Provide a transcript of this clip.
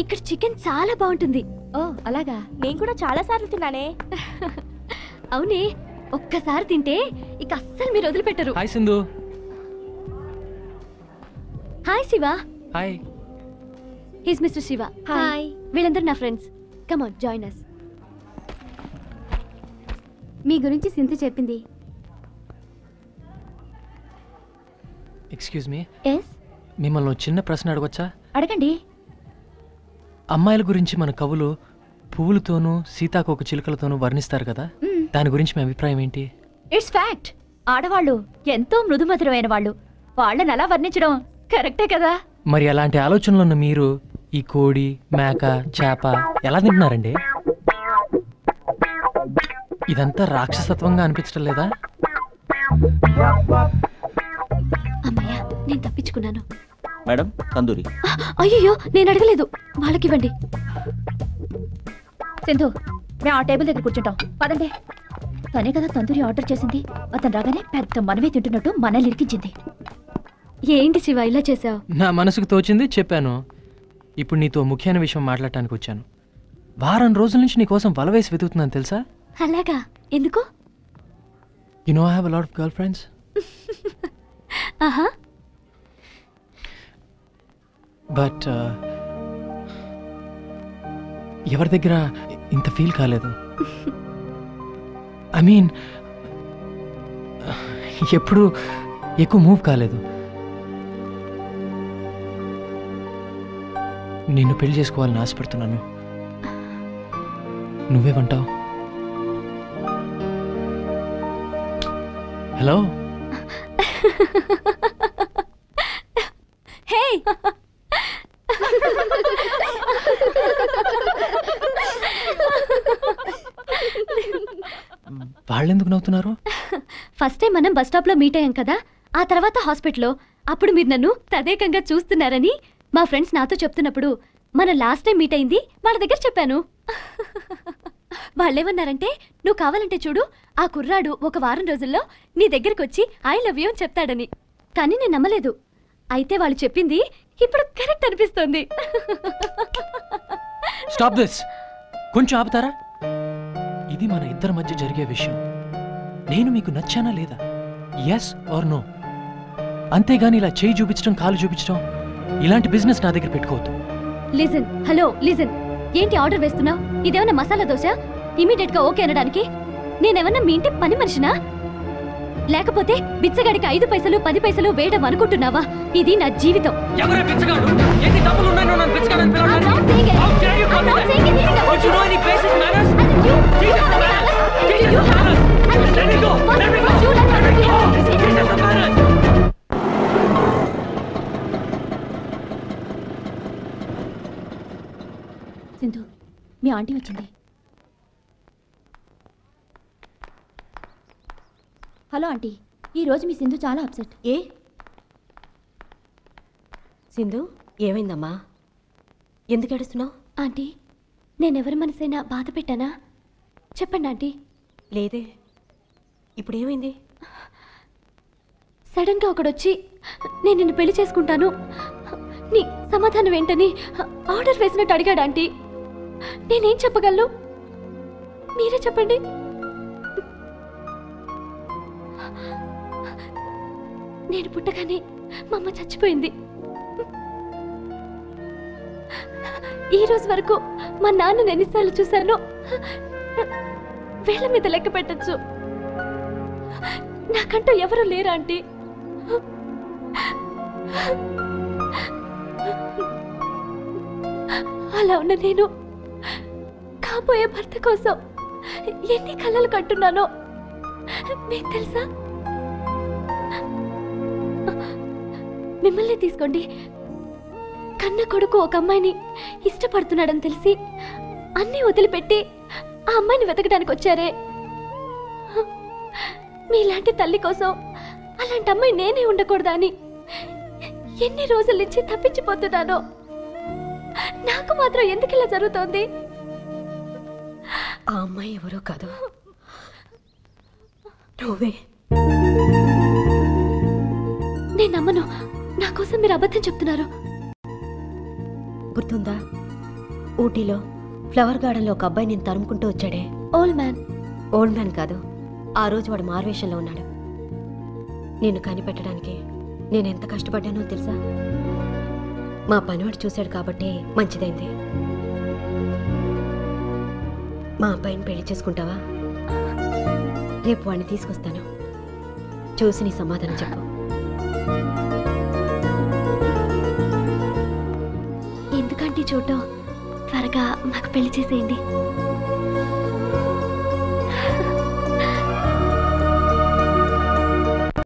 ఇక్కడ చికెన్ చాలా బాగుంటుంది. ఓ అలాగా, నేను కూడా చాలా సార్లు తిన్నానే. అవునే, ఒక్కసారి తింటే ఇక అస్సలు మీరు వదిలిపెట్టరు. Hi Sindhu. Hi Shiva. Hi. His mister Shiva. Hi. వీళ్ళందరూ నా friends. Come on join us. మీ గురించి సింధు చెప్పింది. Excuse me. ఎస్. మిమ్మల్ని చిన్న ప్రశ్న అడగొచ్చా? అడగండి. అమ్మాయిల గురించి మన కవులు పువ్వులతోనూ సీతాకోక చిలుకలతోనూ వర్ణిస్తారు కదా, దాని గురించి మీ అభిప్రాయం ఏంటి? It's fact. ఆడవాళ్ళు ఎంతో మృదుమధురమైన వాళ్ళు, వాళ్ళని అలా వర్ణించడం కరెక్టే కదా. మరి అలాంటి ఆలోచనలు ఉన్న మీరు ఈ కోడి, మేక, చేప ఎలా తింటున్నారండి? ఇదంతా రాక్షసత్వంగా అనిపించడం లేదా? అమ్మయ్యా, నేను తప్పించుకున్నాను. మేడం తందూరి. అయ్యో, నేను అడగలేదు, వాళ్ళకివ్వండి. సింధు, మేము ఆ టేబుల్ దగ్గర కూర్చుంటాం, పదండి. తనే కదా తందూరి ఆర్డర్ చేసింది. అతను రాగానే పెద్ద మనమే తింటున్నట్టు మనల్ని ఇరికించింది. ఏంటి శివ ఇలా చేసావు? నా మనసుకు తోచింది చెప్పాను. ఇప్పుడు నీతో ముఖ్యమైన విషయం మాట్లాడటానికి వచ్చాను. వారం రోజుల నుంచి నీకోసం వలవేసి వెతుకుతున్నాను తెలుసా? అలాగా? ఎందుకు? You know I have a lot of girl friends. ఆహా. బట్ ఎవరి దగ్గర ఇంత ఫీల్ కాలేదు. ఐ మీన్ ఎప్పుడు ఎక్కువ మూవ్ కాలేదు. నిన్ను పెళ్లి చేసుకోవాలని ఆశపడుతున్నాను. నువ్వేమంటావు? హలో. హే, వాళ్ళెందుకు నవ్వుతున్నారు? ఫస్ట్ టైం మనం బస్ స్టాప్ లో మీట్ అయ్యాం కదా, ఆ తర్వాత హాస్పిటల్లో. అప్పుడు మీరు నన్ను తదేకంగా చూస్తున్నారని మా ఫ్రెండ్స్ నాతో చెప్తున్నప్పుడు మన లాస్ట్ టైం మీట్ అయింది వాళ్ళ దగ్గర చెప్పాను. వాళ్ళేమన్నారంటే, నువ్వు కావాలంటే చూడు, ఆ కుర్రాడు ఒక వారం రోజుల్లో నీ దగ్గరికి వచ్చి ఐ లవ్ యూ అని చెప్తాడని. కానీ నేను నమ్మలేదు. అయితే వాళ్ళు చెప్పింది ఇప్పుడు కరెక్ట్ అనిపిస్తోంది. Stop this. కొంచెం ఆపుతారా? ఇది మన ఇద్దరి మధ్య జరిగే విషయం. నేను మీకు నచ్చానా లేదా? Yes or no. అంతేగాని ఇలా చేయి చూపించడం, కాలు చూపించడం, ఇలాంటి బిజినెస్ నా దగ్గర పెట్టుకోవద్దు. లిజన్. Hello listen. ఏంటి ఆర్డర్ వేస్తున్నావు? ఇదేమన్నా మసాలా దోశ ఇమీడియట్ గా ఓకే అనడానికి? నేనేమన్నా మీ ఇంటి పని మనిషినా? లేకపోతే బిచ్చగాడికి 5 పైసలు 10 పైసలు వేయడం అనుకుంటున్నావా? ఇది నా జీవితం. సింధు, మీ ఆంటీ వచ్చింది. హలో ఆంటీ, ఈరోజు మీ సింధు చాలా అప్సెట్. ఏ సింధు, ఏమైందమ్మా? ఎందుకు ఏడుస్తున్నావు? ఆంటీ, నేనెవరి మనసైనా బాధ పెట్టానా? చెప్పండి ఆంటీ. లేదే, ఇప్పుడు ఏమైంది? సడన్ గా ఒకడొచ్చి నేను నిన్ను పెళ్లి చేసుకుంటాను, నీ సమాధానం ఏంటని ఆర్డర్ వేసినట్టు అడిగాడు ఆంటీ. నేనేం చెప్పగలను? మీరే చెప్పండి. నేను పుట్టగానే మా అమ్మ చచ్చిపోయింది. ఈ రోజు వరకు మా నాన్నని ఎన్నిసార్లు చూశానో వేళ్ళ మీద లెక్క పెట్టచ్చు. నాకంటూ ఎవరూ లేరా ఆంటీ? అలా ఉన్న నేను కాబోయే భర్త కోసం ఎన్ని కలలు కంటున్నానో మీకు తెలుసా? మిమ్మల్ని తీసుకోండి. కన్న కొడుకు ఒక అమ్మాయిని ఇష్టపడుతున్నాడని తెలిసి అన్నీ వదిలిపెట్టి ఆ అమ్మాయిని వెతకడానికి వచ్చారే. మీలాంటి తల్లి కోసం అలాంటి అమ్మాయి నేనే ఉండకూడదా అని ఎన్ని రోజుల నుంచి తప్పించిపోతున్నానో. నాకు మాత్రం ఎందుకు ఇలా జరుగుతోంది? ఆ అమ్మాయి ఎవరో కాదు, నువ్వే. నేను నమ్మను. నా కోసం మీరు అబద్ధం చెప్తున్నారు. గుర్తుందా, ఊటీలో ఫ్లవర్ గార్డెన్లో ఒక అబ్బాయి నేను తరుముకుంటూ వచ్చాడే. Old man. ఓల్డ్ మ్యాన్ కాదు, ఆ రోజు వాడు మారువేషంలో ఉన్నాడు. నిన్ను కనిపెట్టడానికి నేను ఎంత కష్టపడ్డానో తెలుసా? మా పనివాడు చూశాడు కాబట్టి మంచిదైంది. మా అబ్బాయిని పెళ్లి చేసుకుంటావా? రేపు వాడిని తీసుకొస్తాను. చూసి నీ సమాధానం చెప్పు. ఎందుకంటే చూడటం త్వరగా మాకు పెళ్లి చేసేయండి.